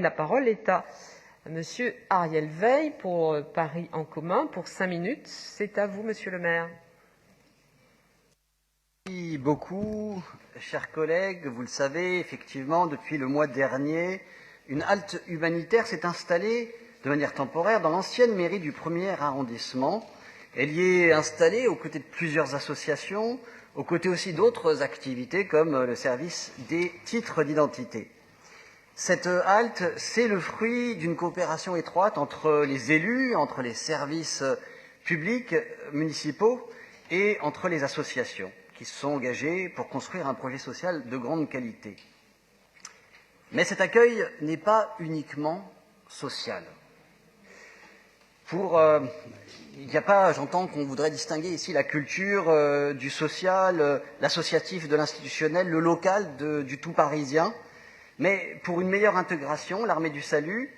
La parole est à Monsieur Ariel Veil pour Paris en commun pour 5 minutes. C'est à vous, Monsieur le maire. Merci beaucoup, chers collègues. Vous le savez, effectivement, depuis le mois dernier, une halte humanitaire s'est installée de manière temporaire dans l'ancienne mairie du 1er arrondissement. Elle y est installée aux côtés de plusieurs associations, aux côtés aussi d'autres activités comme le service des titres d'identité. Cette halte, c'est le fruit d'une coopération étroite entre les élus, entre les services publics, municipaux et entre les associations qui se sont engagées pour construire un projet social de grande qualité. Mais cet accueil n'est pas uniquement social. Il n'y a pas, j'entends qu'on voudrait distinguer ici la culture du social, l'associatif de l'institutionnel, le local du tout parisien. Mais pour une meilleure intégration, l'Armée du Salut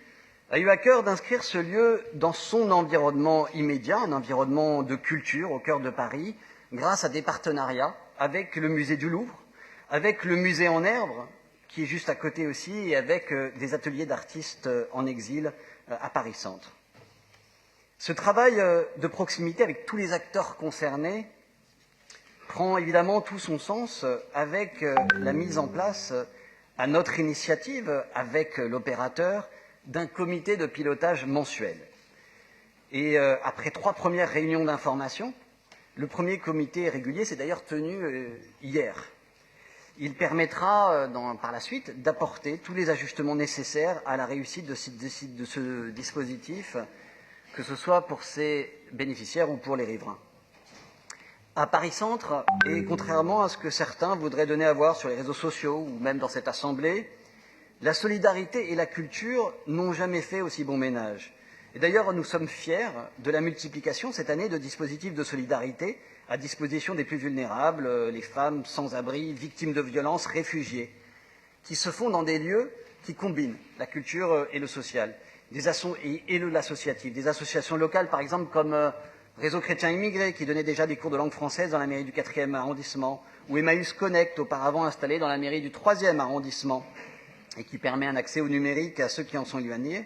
a eu à cœur d'inscrire ce lieu dans son environnement immédiat, un environnement de culture au cœur de Paris, grâce à des partenariats avec le musée du Louvre, avec le musée en herbe, qui est juste à côté aussi, et avec des ateliers d'artistes en exil à Paris-Centre. Ce travail de proximité avec tous les acteurs concernés prend évidemment tout son sens avec la mise en place, à notre initiative, avec l'opérateur, d'un comité de pilotage mensuel. Et après 3 premières réunions d'information, le premier comité régulier s'est d'ailleurs tenu hier. Il permettra par la suite d'apporter tous les ajustements nécessaires à la réussite de ce dispositif, que ce soit pour ses bénéficiaires ou pour les riverains. À Paris-Centre, et contrairement à ce que certains voudraient donner à voir sur les réseaux sociaux ou même dans cette assemblée, la solidarité et la culture n'ont jamais fait aussi bon ménage. Et d'ailleurs, nous sommes fiers de la multiplication cette année de dispositifs de solidarité à disposition des plus vulnérables, les femmes sans abri, victimes de violences, réfugiés, qui se font dans des lieux qui combinent la culture et le social, et l'associatif. Des associations locales, par exemple, comme Réseau chrétien immigré, qui donnait déjà des cours de langue française dans la mairie du 4e arrondissement, ou Emmaüs Connect, auparavant installé dans la mairie du 3e arrondissement, et qui permet un accès au numérique à ceux qui en sont éloignés,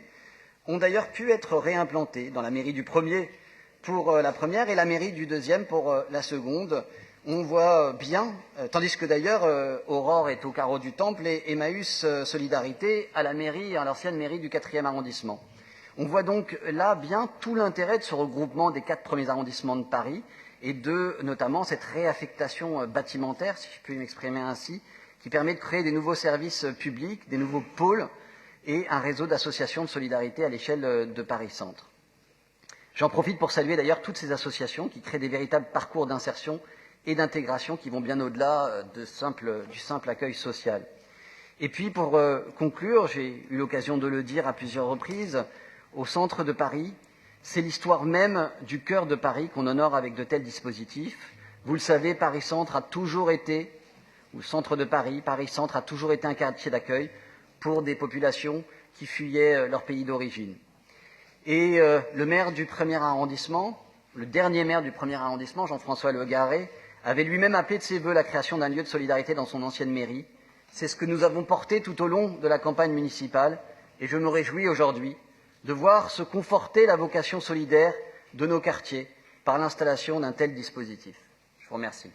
ont d'ailleurs pu être réimplantés dans la mairie du 1er pour la première et la mairie du 2e pour la seconde. On voit bien, tandis que d'ailleurs Aurore est au carreau du Temple et Emmaüs Solidarité à l'ancienne mairie du 4e arrondissement. On voit donc là bien tout l'intérêt de ce regroupement des 4 premiers arrondissements de Paris et de notamment cette réaffectation bâtimentaire, si je puis m'exprimer ainsi, qui permet de créer des nouveaux services publics, des nouveaux pôles et un réseau d'associations de solidarité à l'échelle de Paris-Centre. J'en profite pour saluer d'ailleurs toutes ces associations qui créent des véritables parcours d'insertion et d'intégration qui vont bien au-delà du simple accueil social. Et puis pour conclure, j'ai eu l'occasion de le dire à plusieurs reprises, au centre de Paris, c'est l'histoire même du cœur de Paris qu'on honore avec de tels dispositifs. Vous le savez, Paris-Centre a toujours été, ou le centre de Paris, Paris-Centre a toujours été un quartier d'accueil pour des populations qui fuyaient leur pays d'origine. Et le maire du 1er arrondissement, le dernier maire du 1er arrondissement, Jean-François Le Garret, avait lui-même appelé de ses vœux la création d'un lieu de solidarité dans son ancienne mairie. C'est ce que nous avons porté tout au long de la campagne municipale, et je me réjouis aujourd'hui de voir se conforter la vocation solidaire de nos quartiers par l'installation d'un tel dispositif. Je vous remercie.